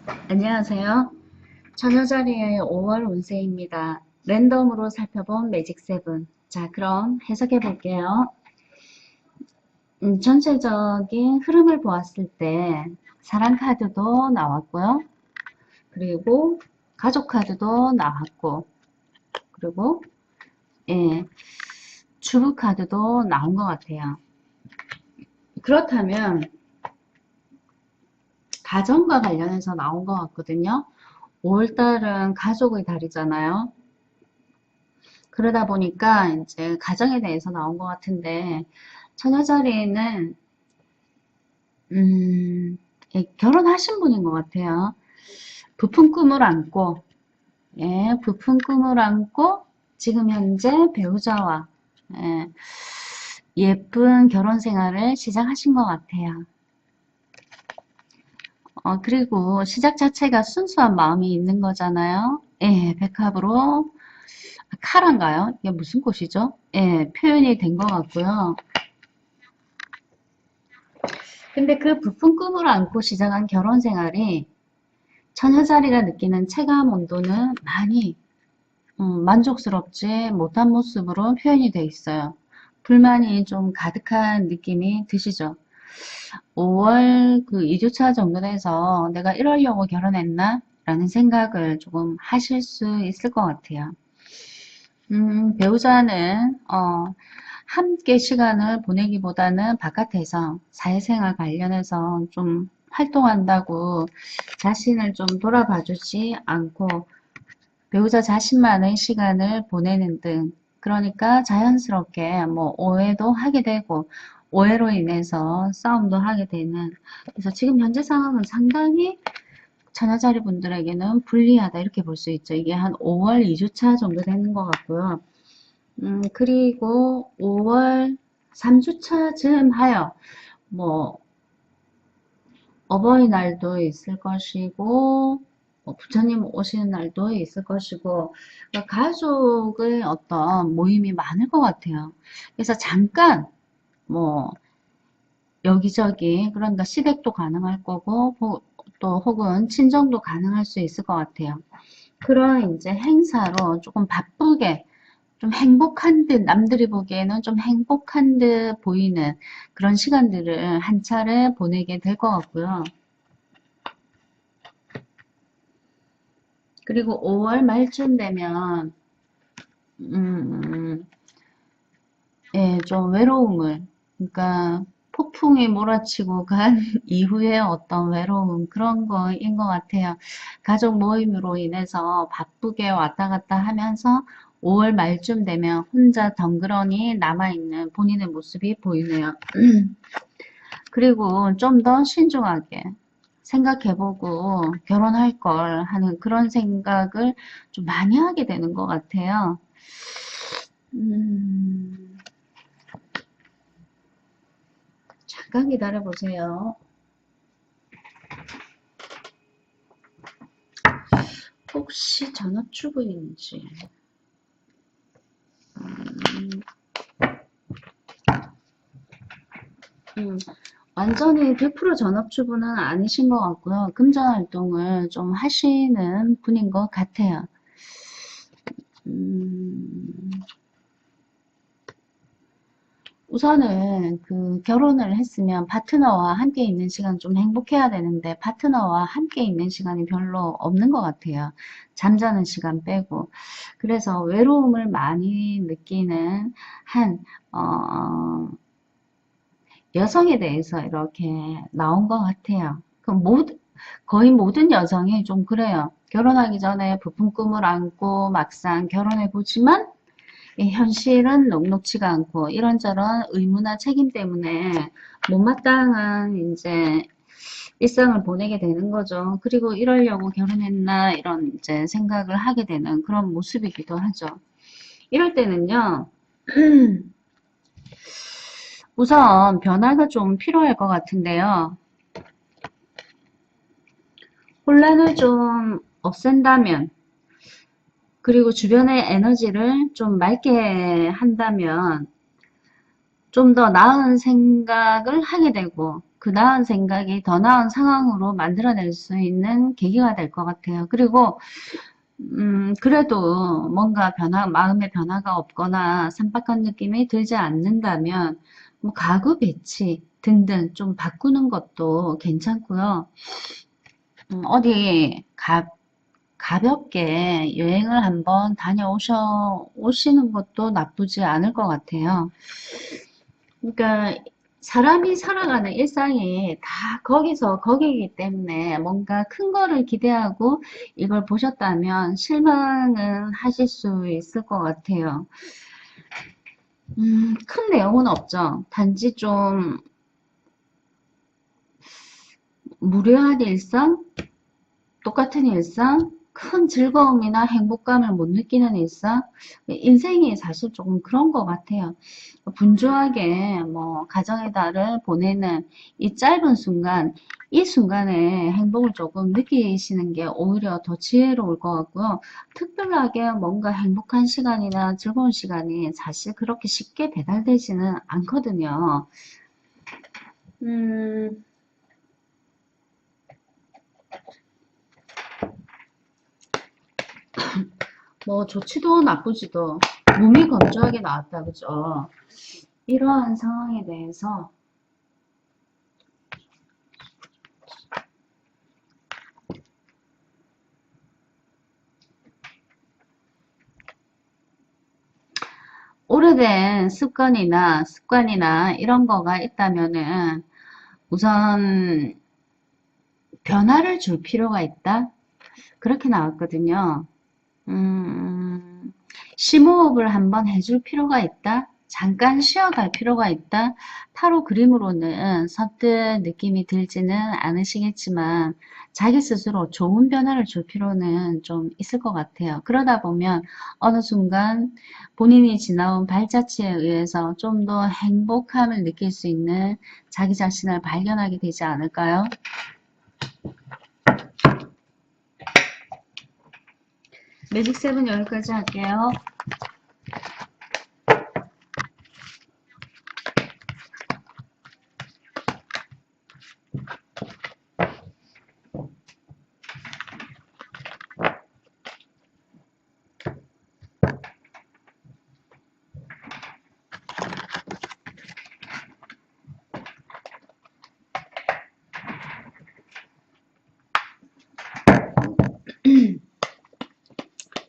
안녕하세요. 처녀자리의 5월 운세입니다. 랜덤으로 살펴본 매직 세븐. 자, 그럼 해석해 볼게요. 전체적인 흐름을 보았을 때 사랑 카드도 나왔고요. 그리고 가족 카드도 나왔고, 그리고 예, 주부 카드도 나온 것 같아요. 그렇다면 가정과 관련해서 나온 것 같거든요. 5월달은 가족의 달이잖아요. 그러다 보니까 이제 가정에 대해서 나온 것 같은데 처녀자리에는 예, 결혼하신 분인 것 같아요. 부푼 꿈을 안고 부푼 꿈을 안고 지금 현재 배우자와 예, 예쁜 결혼 생활을 시작하신 것 같아요. 그리고 시작 자체가 순수한 마음이 있는 거잖아요. 예, 백합으로 카란가요? 이게 무슨 꽃이죠? 예, 표현이 된 것 같고요. 근데 그 부푼 꿈을 안고 시작한 결혼 생활이 처녀자리가 느끼는 체감 온도는 많이 만족스럽지 못한 모습으로 표현이 돼 있어요. 불만이 좀 가득한 느낌이 드시죠? 5월 그 2주차 정도 돼서 내가 이러려고 결혼했나? 라는 생각을 조금 하실 수 있을 것 같아요. 배우자는 함께 시간을 보내기보다는 바깥에서 사회생활 관련해서 좀 활동한다고 자신을 좀 돌아봐 주지 않고 배우자 자신만의 시간을 보내는 등 그러니까 자연스럽게 뭐 오해도 하게 되고 오해로 인해서 싸움도 하게 되는 그래서 지금 현재 상황은 상당히 처녀자리 분들에게는 불리하다 이렇게 볼 수 있죠. 이게 한 5월 2주차 정도 되는 것 같고요. 그리고 5월 3주차쯤 하여 뭐 어버이날도 있을 것이고 부처님 오시는 날도 있을 것이고 그러니까 가족의 어떤 모임이 많을 것 같아요. 그래서 잠깐 뭐 여기저기 그러니까 시댁도 가능할 거고 또 혹은 친정도 가능할 수 있을 것 같아요. 그런 이제 행사로 조금 바쁘게 좀 행복한 듯 남들이 보기에는 좀 행복한 듯 보이는 그런 시간들을 한 차례 보내게 될 것 같고요. 그리고 5월 말쯤 되면 음, 예, 좀 외로움을 그러니까 폭풍이 몰아치고 간 이후에 어떤 외로움 그런 거인 것 같아요. 가족 모임으로 인해서 바쁘게 왔다 갔다 하면서 5월 말쯤 되면 혼자 덩그러니 남아있는 본인의 모습이 보이네요. 그리고 좀 더 신중하게 생각해보고 결혼할 걸 하는 그런 생각을 좀 많이 하게 되는 것 같아요. 음, 잠깐 기다려보세요. 혹시 전업주부인지. 음, 완전히 100% 전업주부는 아니신 것 같고요. 금전활동을 좀 하시는 분인 것 같아요. 음, 우선은 그 결혼을 했으면 파트너와 함께 있는 시간 좀 행복해야 되는데 파트너와 함께 있는 시간이 별로 없는 것 같아요. 잠자는 시간 빼고. 그래서 외로움을 많이 느끼는 한, 여성에 대해서 이렇게 나온 것 같아요. 거의 모든 여성이 좀 그래요. 결혼하기 전에 부푼 꿈을 안고 막상 결혼해 보지만 현실은 녹록치가 않고 이런저런 의무나 책임 때문에 못마땅한 이제 일상을 보내게 되는 거죠. 그리고 이러려고 결혼했나 이런 이제 생각을 하게 되는 그런 모습이기도 하죠. 이럴 때는요. 우선 변화가 좀 필요할 것 같은데요. 혼란을 좀 없앤다면 그리고 주변의 에너지를 좀 맑게 한다면 좀 더 나은 생각을 하게 되고 그 나은 생각이 더 나은 상황으로 만들어낼 수 있는 계기가 될 것 같아요. 그리고 그래도 뭔가 마음의 변화가 없거나 삼박한 느낌이 들지 않는다면, 뭐, 가구 배치 등등 좀 바꾸는 것도 괜찮고요. 어디, 가볍게 여행을 한번 오시는 것도 나쁘지 않을 것 같아요. 그러니까 사람이 살아가는 일상이 다 거기서 거기이기 때문에 뭔가 큰 거를 기대하고 이걸 보셨다면 실망은 하실 수 있을 것 같아요. 큰 내용은 없죠. 단지 좀 무료한 일상, 똑같은 일상, 큰 즐거움이나 행복감을 못 느끼는 일상, 인생이 사실 조금 그런 것 같아요. 분주하게 뭐 가정의 달을 보내는 이 짧은 순간, 이 순간에 행복을 조금 느끼시는 게 오히려 더 지혜로울 것 같고요. 특별하게 뭔가 행복한 시간이나 즐거운 시간이 사실 그렇게 쉽게 배달되지는 않거든요. 음, 뭐 좋지도 나쁘지도 몸이 건조하게 나왔다, 그죠? 이러한 상황에 대해서 오래된 습관이나 이런 거가 있다면은 우선 변화를 줄 필요가 있다. 그렇게 나왔거든요. 음, 심호흡을 한번 해줄 필요가 있다. 잠깐 쉬어갈 필요가 있다. 타로 그림으로는 선뜻 느낌이 들지는 않으시겠지만 자기 스스로 좋은 변화를 줄 필요는 좀 있을 것 같아요. 그러다 보면 어느 순간 본인이 지나온 발자취에 의해서 좀 더 행복함을 느낄 수 있는 자기 자신을 발견하게 되지 않을까요? 매직 세븐 여기까지 할게요.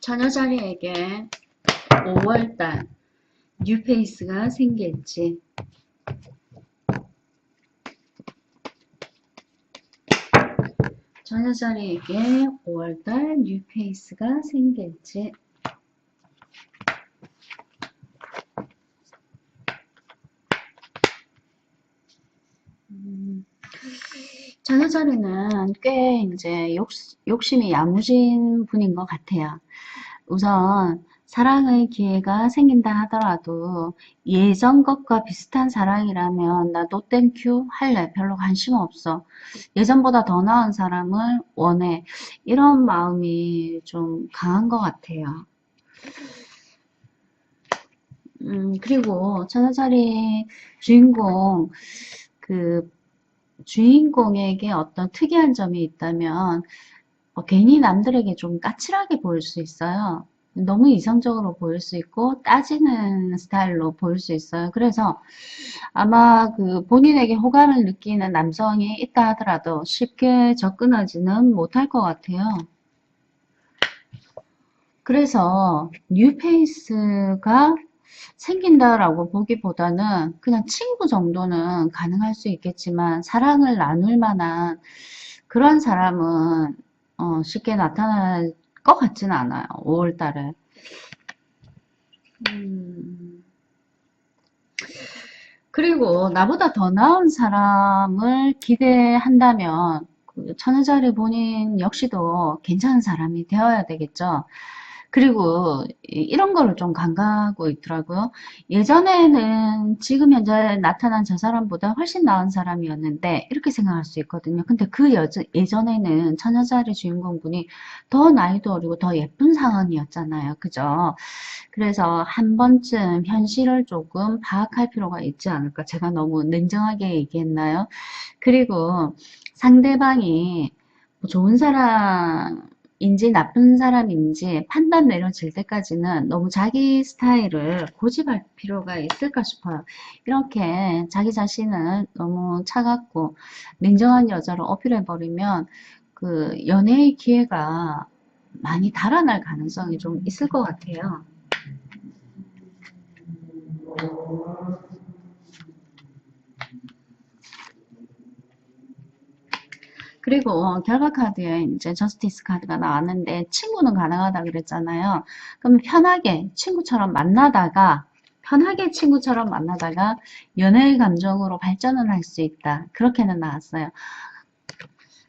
처녀자리에게 5월달 뉴페이스가 생길지, 처녀자리에게 5월달 뉴페이스가 생길지. 처녀자리는 꽤 이제 욕심이 야무진 분인 것 같아요. 우선 사랑의 기회가 생긴다 하더라도 예전 것과 비슷한 사랑이라면 나 너 땡큐 할래. 별로 관심 없어. 예전보다 더 나은 사람을 원해. 이런 마음이 좀 강한 것 같아요. 그리고 천하자리 주인공, 그 주인공에게 어떤 특이한 점이 있다면 괜히 남들에게 좀 까칠하게 보일 수 있어요. 너무 이성적으로 보일 수 있고 따지는 스타일로 보일 수 있어요. 그래서 아마 그 본인에게 호감을 느끼는 남성이 있다 하더라도 쉽게 접근하지는 못할 것 같아요. 그래서 뉴페이스가 생긴다라고 보기보다는 그냥 친구 정도는 가능할 수 있겠지만 사랑을 나눌 만한 그런 사람은 쉽게 나타날 것 같지는 않아요. 5월 달에. 그리고 나보다 더 나은 사람을 기대한다면 그 천여자리 본인 역시도 괜찮은 사람이 되어야 되겠죠. 그리고 이런 거를 좀 간과하고 있더라고요. 예전에는 지금 현재 나타난 저 사람보다 훨씬 나은 사람이었는데 이렇게 생각할 수 있거든요. 근데 그 예전에는 처녀자리 주인공분이 더 나이도 어리고 더 예쁜 상황이었잖아요. 그죠? 그래서 한 번쯤 현실을 조금 파악할 필요가 있지 않을까. 제가 너무 냉정하게 얘기했나요? 그리고 상대방이 뭐 좋은 사람인지 나쁜 사람인지 판단 내려질 때까지는 너무 자기 스타일을 고집할 필요가 있을까 싶어요. 이렇게 자기 자신을 너무 차갑고 냉정한 여자로 어필해버리면 그 연애의 기회가 많이 달아날 가능성이 좀 있을 것 같아요. 그리고 결과 카드에 이제 저스티스 카드가 나왔는데 친구는 가능하다 그랬잖아요. 그럼 편하게 친구처럼 만나다가 연애의 감정으로 발전을 할 수 있다. 그렇게는 나왔어요.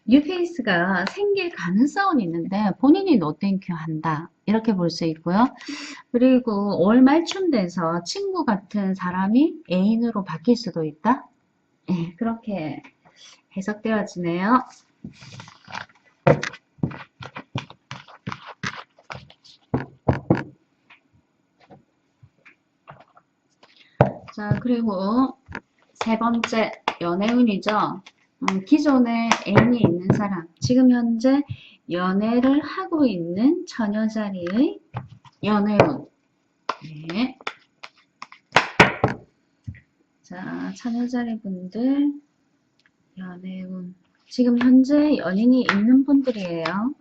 뉴페이스가 생길 가능성은 있는데 본인이 노땡큐 한다. 이렇게 볼 수 있고요. 그리고 월 말쯤 돼서 친구 같은 사람이 애인으로 바뀔 수도 있다. 예, 그렇게 해석되어지네요. 자, 그리고 세 번째, 연애운이죠. 기존에 애인이 있는 사람, 지금 현재 연애를 하고 있는 처녀자리의 연애운. 네. 자, 처녀자리 분들, 연애운. 지금 현재 연인이 있는 분들이에요.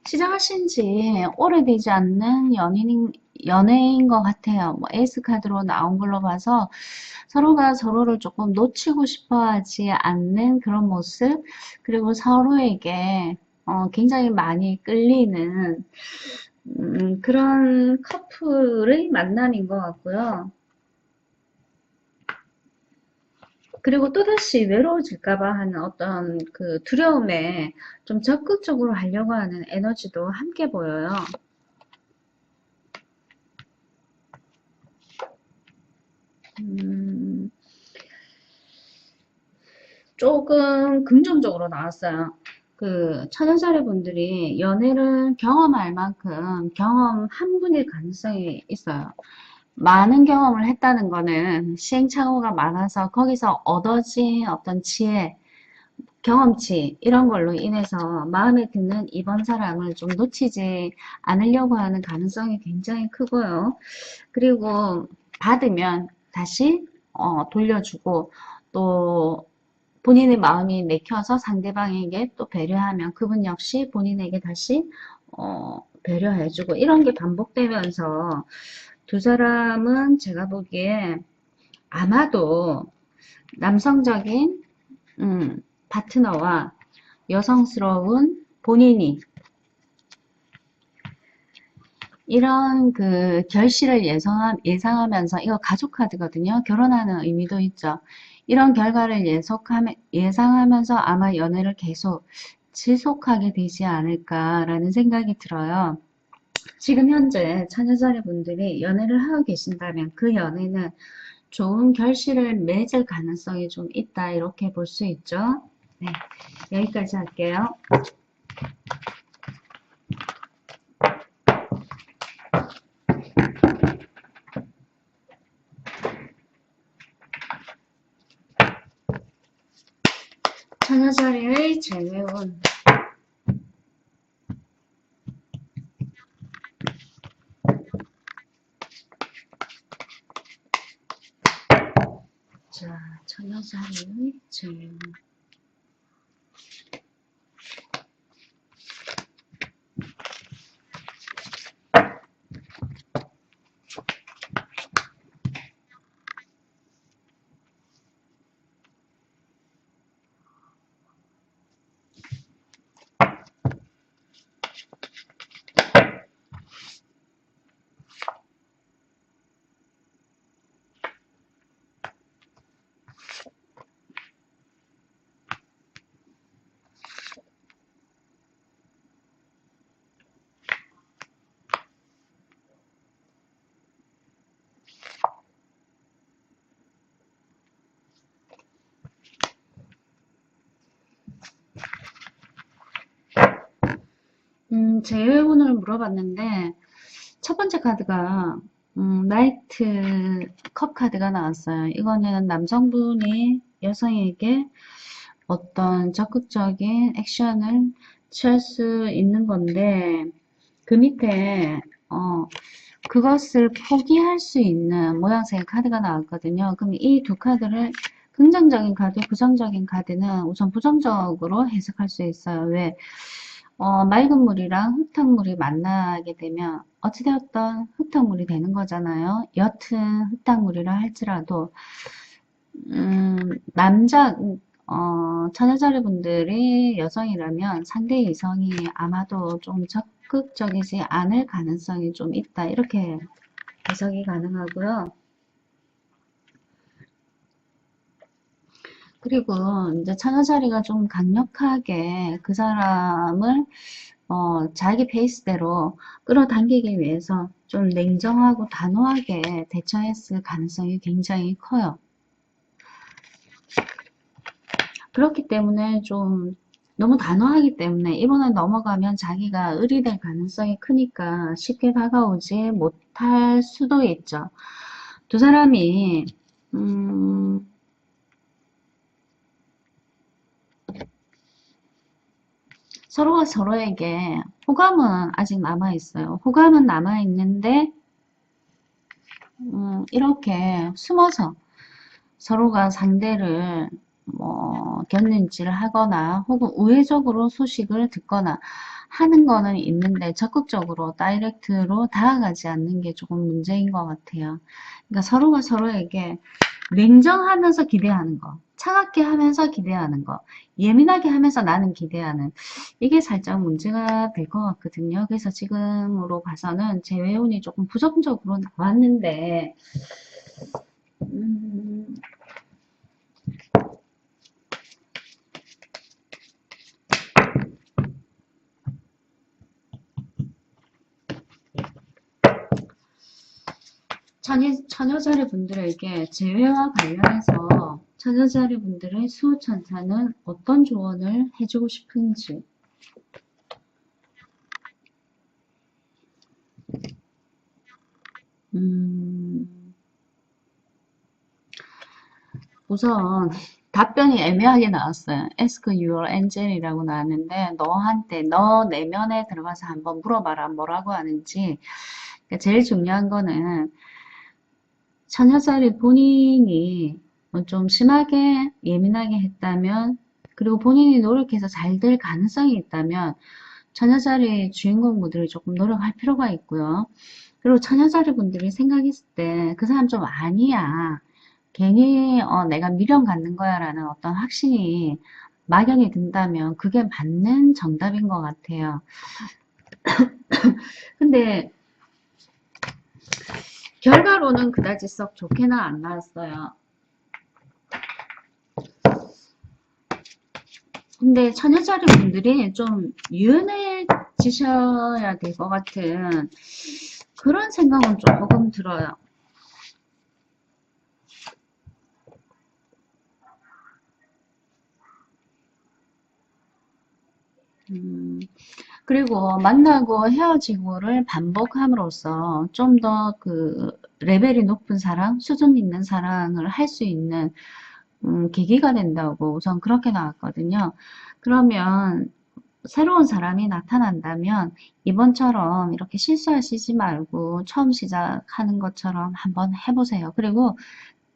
시작하신 지 오래되지 않는 연애인 것 같아요. 뭐 에이스 카드로 나온 걸로 봐서 서로가 서로를 조금 놓치고 싶어 하지 않는 그런 모습, 그리고 서로에게 굉장히 많이 끌리는 그런 커플의 만남인 것 같고요. 그리고 또다시 외로워질까봐 하는 어떤 그 두려움에 좀 적극적으로 하려고 하는 에너지도 함께 보여요. 조금 긍정적으로 나왔어요. 그 천연사례 분들이 연애를 경험할 만큼 경험한 분일 가능성이 있어요. 많은 경험을 했다는 거는 시행착오가 많아서 거기서 얻어진 어떤 지혜, 경험치 이런 걸로 인해서 마음에 드는 이번 사람을 좀 놓치지 않으려고 하는 가능성이 굉장히 크고요. 그리고 받으면 다시 돌려주고 또 본인의 마음이 내켜서 상대방에게 또 배려하면 그분 역시 본인에게 다시 배려해주고 이런 게 반복되면서 두 사람은 제가 보기에 아마도 남성적인 파트너와 여성스러운 본인이 이런 그 결실을 예상하면서 이거 가족 카드거든요. 결혼하는 의미도 있죠. 이런 결과를 예상하면서 아마 연애를 계속 지속하게 되지 않을까라는 생각이 들어요. 지금 현재 처녀자리 분들이 연애를 하고 계신다면 그 연애는 좋은 결실을 맺을 가능성이 좀 있다 이렇게 볼 수 있죠. 네, 여기까지 할게요. 처녀자리의 재회운. 자, 처녀자리의 재회운. 제외운을 물어봤는데, 첫 번째 카드가, 나이트 컵 카드가 나왔어요. 이거는 남성분이 여성에게 어떤 적극적인 액션을 취할 수 있는 건데, 그 밑에, 그것을 포기할 수 있는 모양새의 카드가 나왔거든요. 그럼 이 두 카드를 긍정적인 카드, 부정적인 카드는 우선 부정적으로 해석할 수 있어요. 왜? 맑은 물이랑 흙탕물이 만나게 되면 어찌되었던 흙탕물이 되는 거잖아요. 옅은 흙탕물이라 할지라도 처녀자리 분들이 여성이라면 상대 이성이 아마도 좀 적극적이지 않을 가능성이 좀 있다. 이렇게 해석이 가능하고요. 그리고 이제 처녀자리가 좀 강력하게 그 사람을 자기 페이스대로 끌어당기기 위해서 좀 냉정하고 단호하게 대처했을 가능성이 굉장히 커요. 그렇기 때문에 좀 너무 단호하기 때문에 이번에 넘어가면 자기가 의리될 가능성이 크니까 쉽게 다가오지 못할 수도 있죠. 두 사람이 서로가 서로에게 호감은 아직 남아있어요. 호감은 남아있는데 이렇게 숨어서 서로가 상대를 곁눈질을 하거나 혹은 우회적으로 소식을 듣거나 하는 거는 있는데 적극적으로 다이렉트로 다가가지 않는 게 조금 문제인 것 같아요. 그러니까 서로가 서로에게 냉정하면서 기대하는 거, 차갑게 하면서 기대하는 거, 예민하게 하면서 나는 기대하는 이게 살짝 문제가 될 것 같거든요. 그래서 지금으로 봐서는 재회운이 조금 부정적으로 나왔는데 음, 처녀자리 분들에게 재회와 관련해서 처녀자리 분들의 수호천사는 어떤 조언을 해주고 싶은지 우선 답변이 애매하게 나왔어요. Ask your angel이라고 나왔는데 너 내면에 들어가서 한번 물어봐라. 뭐라고 하는지. 그러니까 제일 중요한 거는 처녀자리 본인이 좀 심하게 예민하게 했다면 그리고 본인이 노력해서 잘 될 가능성이 있다면 처녀자리 주인공분들이 조금 노력할 필요가 있고요. 그리고 처녀자리 분들이 생각했을 때 그 사람 좀 아니야. 괜히 내가 미련 갖는 거야 라는 어떤 확신이 막연히 든다면 그게 맞는 정답인 것 같아요. 근데 결과로는 그다지 썩 좋게는 안 나왔어요. 근데 처녀자리 분들이 좀 유연해지셔야 될 것 같은 그런 생각은 조금 들어요. 그리고 만나고 헤어지고를 반복함으로써 좀 더 그 레벨이 높은 사랑, 수준 있는 사랑을 할 수 있는 계기가 된다고 우선 그렇게 나왔거든요. 그러면 새로운 사람이 나타난다면 이번처럼 이렇게 실수하시지 말고 처음 시작하는 것처럼 한번 해보세요. 그리고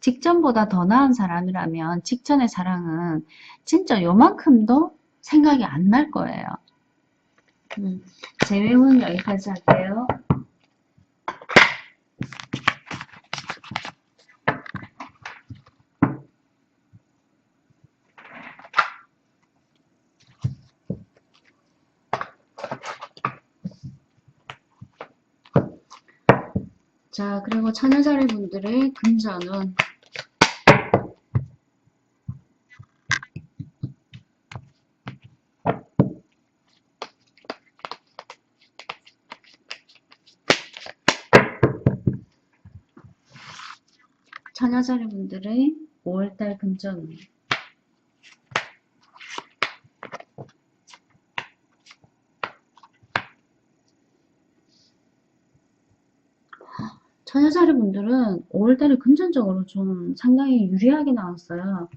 직전보다 더 나은 사람이라면 직전의 사랑은 진짜 요만큼도 생각이 안 날 거예요. 제 외우는 여기까지 할게요. 자, 그리고 처녀자리 분들의 금전운. 처녀자리 분들의 5월달 금전운. 처녀자리 분들은 5월달에 금전적으로 좀 상당히 유리하게 나왔어요.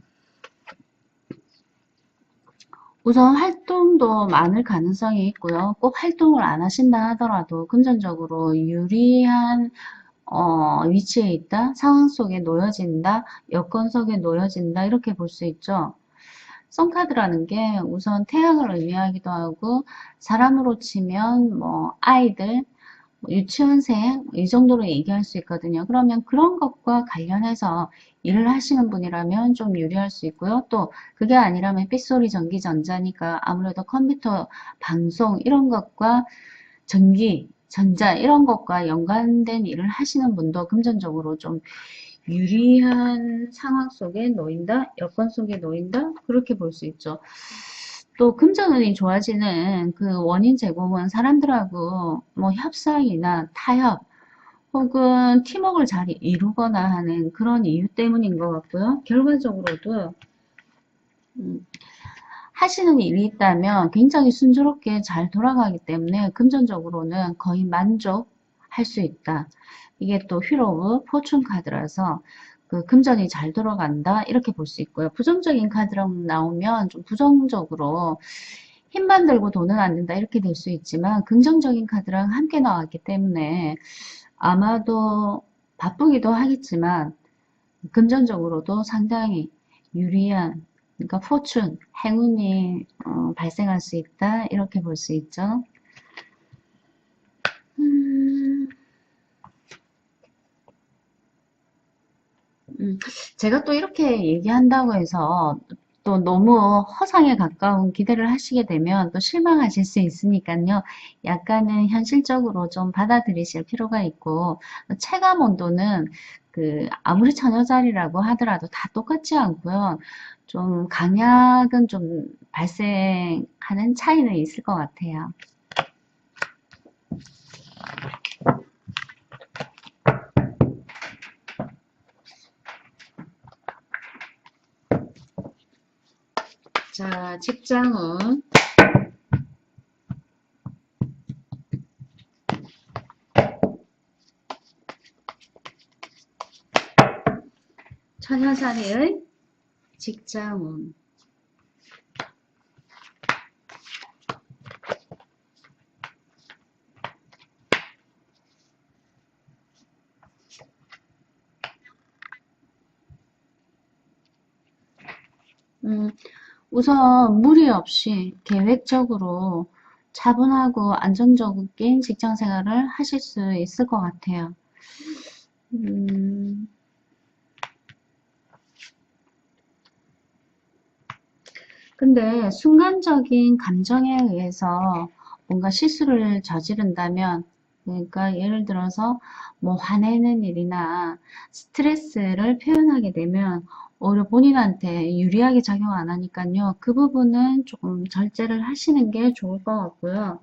우선 활동도 많을 가능성이 있고요. 꼭 활동을 안 하신다 하더라도 금전적으로 유리한 위치에 있다, 상황 속에 놓여진다, 여건 속에 놓여진다 이렇게 볼 수 있죠. 선카드라는 게 우선 태양을 의미하기도 하고 사람으로 치면 뭐 아이들, 유치원생 이 정도로 얘기할 수 있거든요. 그러면 그런 것과 관련해서 일을 하시는 분이라면 좀 유리할 수 있고요. 또 그게 아니라면 빗소리 전기전자니까 아무래도 컴퓨터 방송 이런 것과 전기, 전자 이런 것과 연관된 일을 하시는 분도 금전적으로 좀 유리한 상황 속에 놓인다, 여건 속에 놓인다 그렇게 볼 수 있죠. 또 금전운이 좋아지는 그 원인 제공은 사람들하고 뭐 협상이나 타협 혹은 팀워크를 잘 이루거나 하는 그런 이유 때문인 것 같고요. 결과적으로도 하시는 일이 있다면 굉장히 순조롭게 잘 돌아가기 때문에 금전적으로는 거의 만족할 수 있다. 이게 또 휘로우 포춘 카드라서 그 금전이 잘 돌아간다 이렇게 볼 수 있고요. 부정적인 카드로 나오면 좀 부정적으로 힘만 들고 돈은 안 된다 이렇게 될 수 있지만 긍정적인 카드랑 함께 나왔기 때문에 아마도 바쁘기도 하겠지만 금전적으로도 상당히 유리한 그러니까 포춘, 행운이 발생할 수 있다 이렇게 볼 수 있죠. 음, 제가 또 이렇게 얘기한다고 해서 또 너무 허상에 가까운 기대를 하시게 되면 또 실망하실 수 있으니까요. 약간은 현실적으로 좀 받아들이실 필요가 있고 체감 온도는 그 아무리 처녀자리라고 하더라도 다 똑같지 않고요. 좀 강약은 좀 발생하는 차이는 있을 것 같아요. 자, 직장은 처녀자리의 직장운 음, 우선 무리 없이 계획적으로 차분하고 안정적인 직장 생활을 하실 수 있을 것 같아요. 음, 근데 순간적인 감정에 의해서 뭔가 실수를 저지른다면, 그러니까 예를 들어서 뭐 화내는 일이나 스트레스를 표현하게 되면 오히려 본인한테 유리하게 작용 안 하니까요. 그 부분은 조금 절제를 하시는 게 좋을 것 같고요.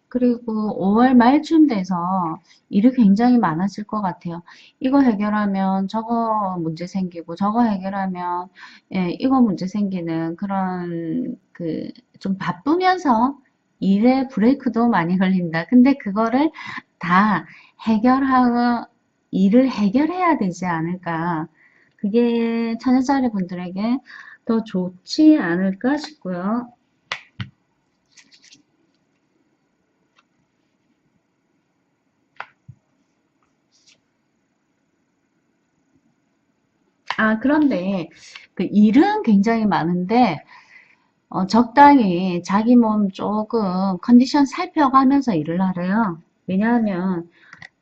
그리고 5월 말쯤 돼서 일이 굉장히 많아질 것 같아요. 이거 해결하면 저거 문제 생기고 저거 해결하면 예, 이거 문제 생기는 그런 그 좀 바쁘면서 일에 브레이크도 많이 걸린다. 근데 그거를 다 해결하고 일을 해결해야 되지 않을까. 그게 처녀자리 분들에게 더 좋지 않을까 싶고요. 아, 그런데 그 일은 굉장히 많은데 적당히 자기 몸 조금 컨디션 살펴가면서 일을 하래요. 왜냐하면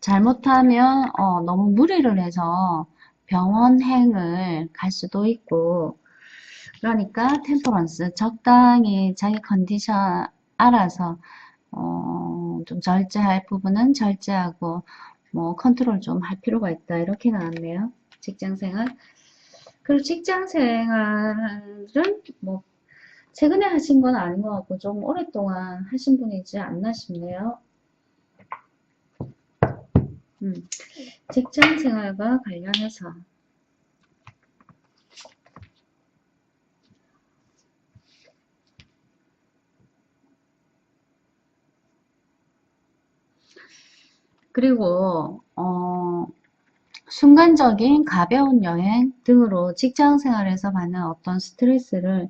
잘못하면 너무 무리를 해서 병원행을 갈 수도 있고 그러니까 템퍼런스 적당히 자기 컨디션 알아서 좀 절제할 부분은 절제하고 뭐 컨트롤 좀 할 필요가 있다 이렇게 나왔네요. 직장생활. 그리고 직장 생활은 뭐 최근에 하신 건 아닌 것 같고 좀 오랫동안 하신 분이지 않나 싶네요. 음, 직장 생활과 관련해서 그리고 순간적인 가벼운 여행 등으로 직장 생활에서 받는 어떤 스트레스를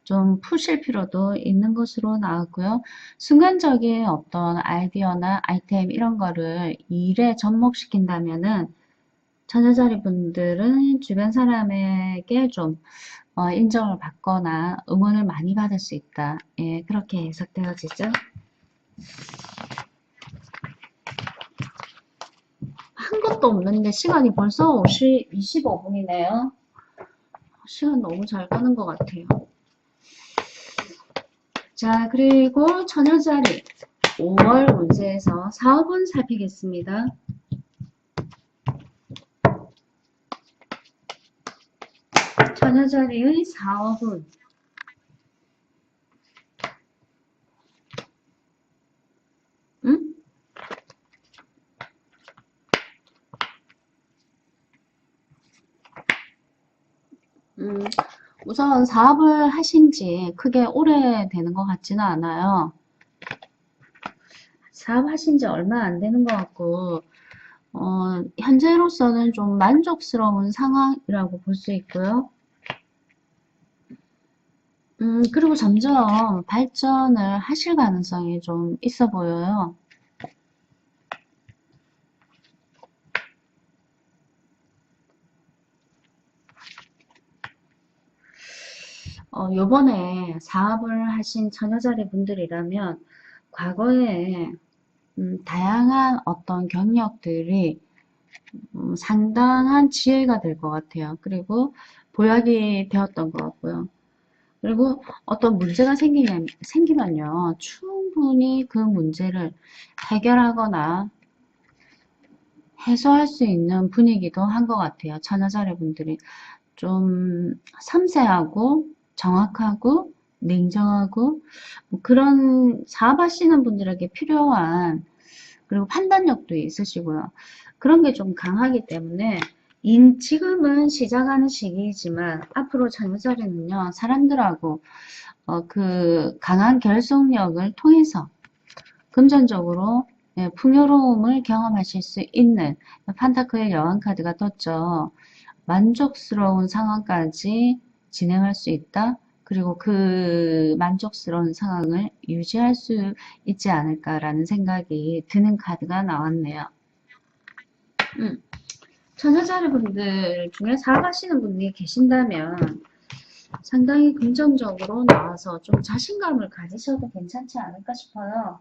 좀 푸실 필요도 있는 것으로 나왔고요. 순간적인 어떤 아이디어나 아이템 이런 거를 일에 접목시킨다면은 처녀자리 분들은 주변 사람에게 좀 인정을 받거나 응원을 많이 받을 수 있다. 예, 그렇게 해석되어지죠. 한 것도 없는데 시간이 벌써 25분이네요. 시간 너무 잘 가는 것 같아요. 자, 그리고 처녀자리 5월 운세에서 사업운 살피겠습니다. 처녀자리의 사업운. 응? 우선 사업을 하신 지 크게 오래되는 것 같지는 않아요. 사업하신 지 얼마 안 되는 것 같고, 현재로서는 좀 만족스러운 상황이라고 볼 수 있고요. 그리고 점점 발전을 하실 가능성이 좀 있어 보여요. 요번에 사업을 하신 처녀자리 분들이라면 과거에 다양한 어떤 경력들이 상당한 지혜가 될 것 같아요. 그리고 보약이 되었던 것 같고요. 그리고 어떤 문제가 생기면요. 충분히 그 문제를 해결하거나 해소할 수 있는 분위기도 한 것 같아요. 처녀자리 분들이 좀 섬세하고 정확하고 냉정하고 뭐 그런 사업하시는 분들에게 필요한 그리고 판단력도 있으시고요. 그런 게 좀 강하기 때문에 지금은 시작하는 시기이지만 앞으로 장자리는요 사람들하고 그 강한 결속력을 통해서 금전적으로 풍요로움을 경험하실 수 있는 판타크의 여왕 카드가 떴죠. 만족스러운 상황까지 진행할 수 있다. 그리고 그 만족스러운 상황을 유지할 수 있지 않을까라는 생각이 드는 카드가 나왔네요. 처녀자리분들 중에 사업하시는 분이 계신다면 상당히 긍정적으로 나와서 좀 자신감을 가지셔도 괜찮지 않을까 싶어요.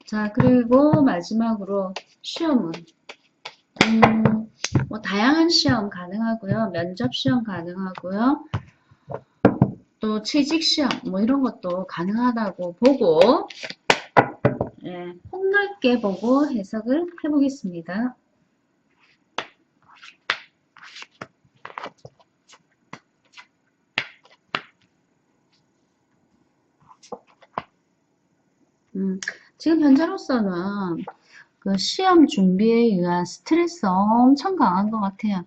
자, 그리고 마지막으로 시험은 뭐 다양한 시험 가능하고요. 면접 시험 가능하고요. 또 취직 시험 뭐 이런 것도 가능하다고 보고 폭넓게 보고 해석을 해보겠습니다. 지금 현재로서는 그 시험 준비에 의한 스트레스 엄청 강한 것 같아요.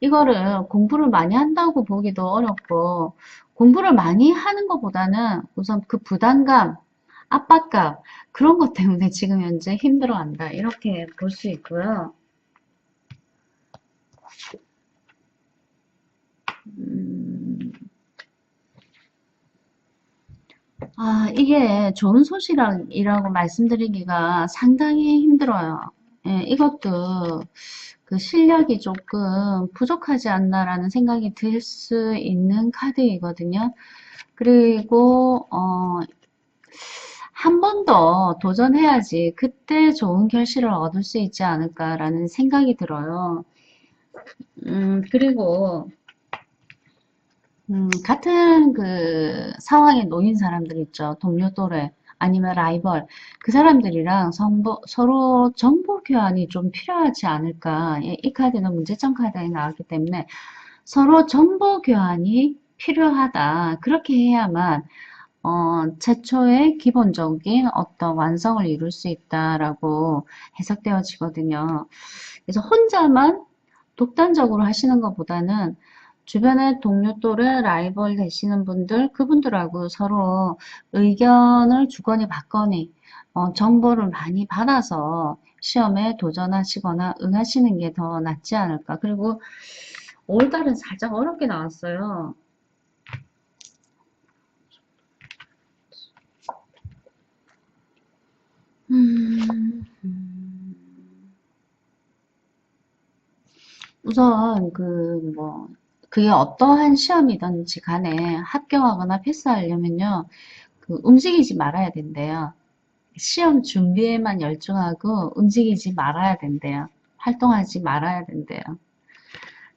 이거를 공부를 많이 한다고 보기도 어렵고 공부를 많이 하는 것보다는 우선 그 부담감, 압박감 그런 것 때문에 지금 현재 힘들어한다 이렇게 볼 수 있고요. 이게 좋은 소식이라고 말씀드리기가 상당히 힘들어요. 예, 이것도 그 실력이 조금 부족하지 않나라는 생각이 들 수 있는 카드이거든요. 그리고 한 번 더 도전해야지 그때 좋은 결실을 얻을 수 있지 않을까라는 생각이 들어요. 그리고 같은 그 상황에 놓인 사람들 있죠. 동료 또래 아니면 라이벌 그 사람들이랑 서로 정보 교환이 좀 필요하지 않을까. 이 카드는 문제점 카드에 나왔기 때문에 서로 정보 교환이 필요하다. 그렇게 해야만 최초의 기본적인 어떤 완성을 이룰 수 있다라고 해석되어지거든요. 그래서 혼자만 독단적으로 하시는 것보다는 주변에 동료 또래 라이벌 되시는 분들, 그분들하고 서로 의견을 주거니 받거니, 정보를 많이 받아서 시험에 도전하시거나 응하시는 게 더 낫지 않을까. 그리고 5월달은 살짝 어렵게 나왔어요. 음, 우선 그게 어떠한 시험이든지 간에 합격하거나 패스하려면요, 움직이지 말아야 된대요. 시험 준비에만 열중하고 움직이지 말아야 된대요. 활동하지 말아야 된대요.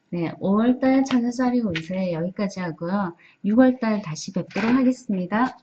네, 5월달 천여자리 운세 여기까지 하고요. 6월달 다시 뵙도록 하겠습니다.